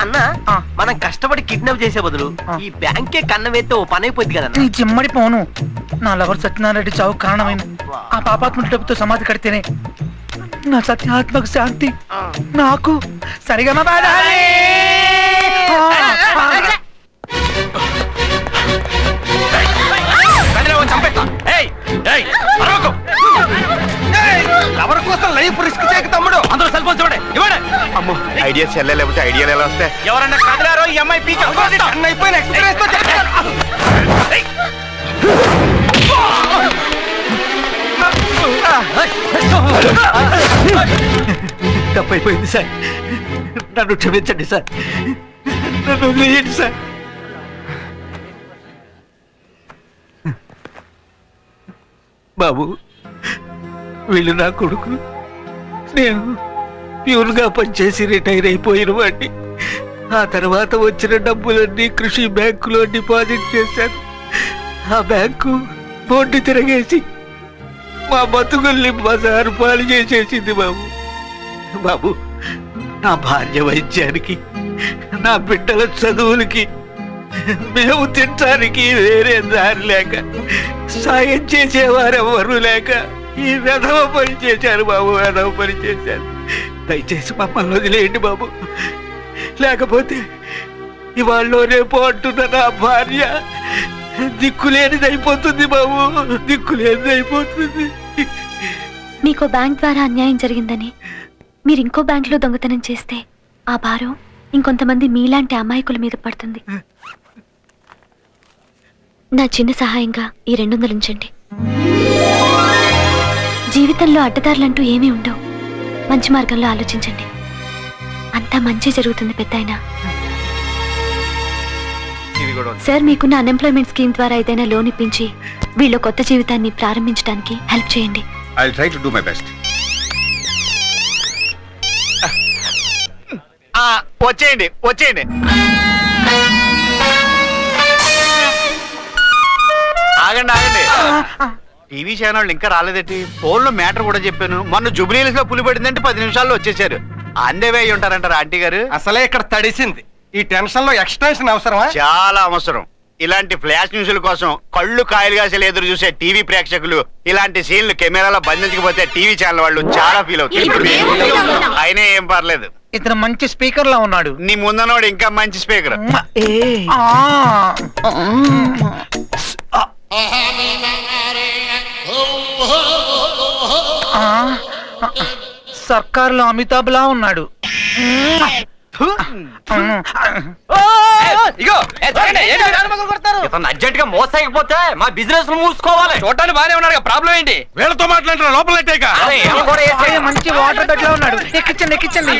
అన్న మనం కష్టపడి కిడ్నాప్ చేసే బదులు ఈ బ్యాంకే కన్నం వేస్తే ఓ పని అయిపోద్ది కదా. చిమ్మడి పోను. నా లవర్ సత్యనారాయణ రెడ్డి చావు కారణమైన ఆ పాపాత్మ డబ్బుతో సమాధి కడితేనే నా సత్యాత్మక శాంతి నాకు సరిగా ఎవరి కోసం లైఫ్ రిస్క్ చేయక తమ్ముడు. అందరూ సెల్ ఫోన్ చూడండి. ఇవ్వండి. అమ్మో ఐడియా చెల్లెలేకపోతే ఐడియాలు ఎలా వస్తాయి? ఎవరన్నా కదిలారో ఈ అమ్మాయి పీక్ అయిపోయిన ఎక్స్పీరియన్స్ తో చెప్తాను. తప్పైపోయింది సార్, నన్ను క్షమించండి సార్, నన్ను వదిలేయండి సార్. బాబు వీళ్ళు నా కొడుకు. నేను ప్యూర్గా పనిచేసి రిటైర్ అయిపోయిన వాడిని. ఆ తర్వాత వచ్చిన డబ్బులన్నీ కృషి బ్యాంకులో డిపాజిట్ చేశాను. ఆ బ్యాంకు బోర్డు తిరగేసి మా బతుకుల్ని బజారు పాలు చేసేసింది బాబు. బాబు నా భార్య వైద్యానికి, నా బిడ్డల చదువులకి, మేము తినడానికి వేరే దారి లేక, సాయం చేసేవారెవరు లేక ఈ వెధవ పని చేశారు బాబు, వెధవ పని చేశారు. దయచేసి మమ్మల్ని వదిలేయండి బాబు. లేకపోతే ఇవాళ్ళో రేపు అంటున్న నా భార్య దిక్కులేనిది అయిపోతుంది బాబు, దిక్కులేనిది అయిపోతుంది. మీకు బ్యాంక్ ద్వారా అన్యాయం జరిగిందని మీరు ఇంకో బ్యాంకులో దొంగతనం చేస్తే ఆ భారం ఇంకొంతమంది మీలాంటి అమాయకుల మీద పడుతుంది. నా చిన్న సహాయంగా ఈ 200 ఉంచండి. జీవితంలో అడ్డదారులంటూ ఏమీ ఉండవు. మంచి మార్గంలో ఆలోచించండి. అంతా మంచి జరుగుతుంది పెద్దాయన. సార్ మీకున్న అన్ఎంప్లాయ్మెంట్ స్కీమ్ ద్వారా ఏదైనా లోన్ ఇప్పించి వీళ్ళ కొత్త జీవితాన్ని ప్రారంభించడానికి హెల్ప్ చేయండి. I'll try to do my best. వచ్చేయండి వచ్చేయండి. ఆగండి ఆగండి. టీవీ ఛానల్ ఇంకా రాలేదేంటి? ఫోన్ లో మ్యాటర్ కూడా చెప్పాను. మొన్న జూబ్లీహిల్స్ లో పులి పడిందంటే 10 నిమిషాల్లో వచ్చేసారు. అందేవే అయి ఉంటారంటారా ఆంటీ గారు? అసలే ఇక్కడ తడిసింది. ఈ టెన్షన్ లో ఎక్స్టెన్షన్ అవసరమా? చాలా అవసరం. ఇలాంటి ఫ్లాష్ న్యూస్ల కోసం కళ్ళు కాయలు కాసేలు ఎదురు చూసే టీవీ ప్రేక్షకులు ఇలాంటి సీన్లు కెమెరాలో బంధించకపోతే టీవీ ఛానల్ వాళ్ళు చాలా ఫీల్ అవుతారు. అయినా ఏం పర్లేదు. ఇతను మంచి స్పీకర్ లా ఉన్నాడు. నీ ముందనోడు ఇంకా మంచి స్పీకర్. సర్కార్లో అమితాబ్ లా ఉన్నాడు. అర్జెంట్ గా మోసకపోతే మా బిజినెస్ మూసుకోవాలి. చూడటానికి బాగానే ఉన్నాడు, ప్రాబ్లం ఏంటి? వీళ్ళతో మాట్లాడుతున్నా లోపల మంచి వాటర్ బెడ్ లో ఉన్నాడు. ఎక్కించండి ఎక్కించండి.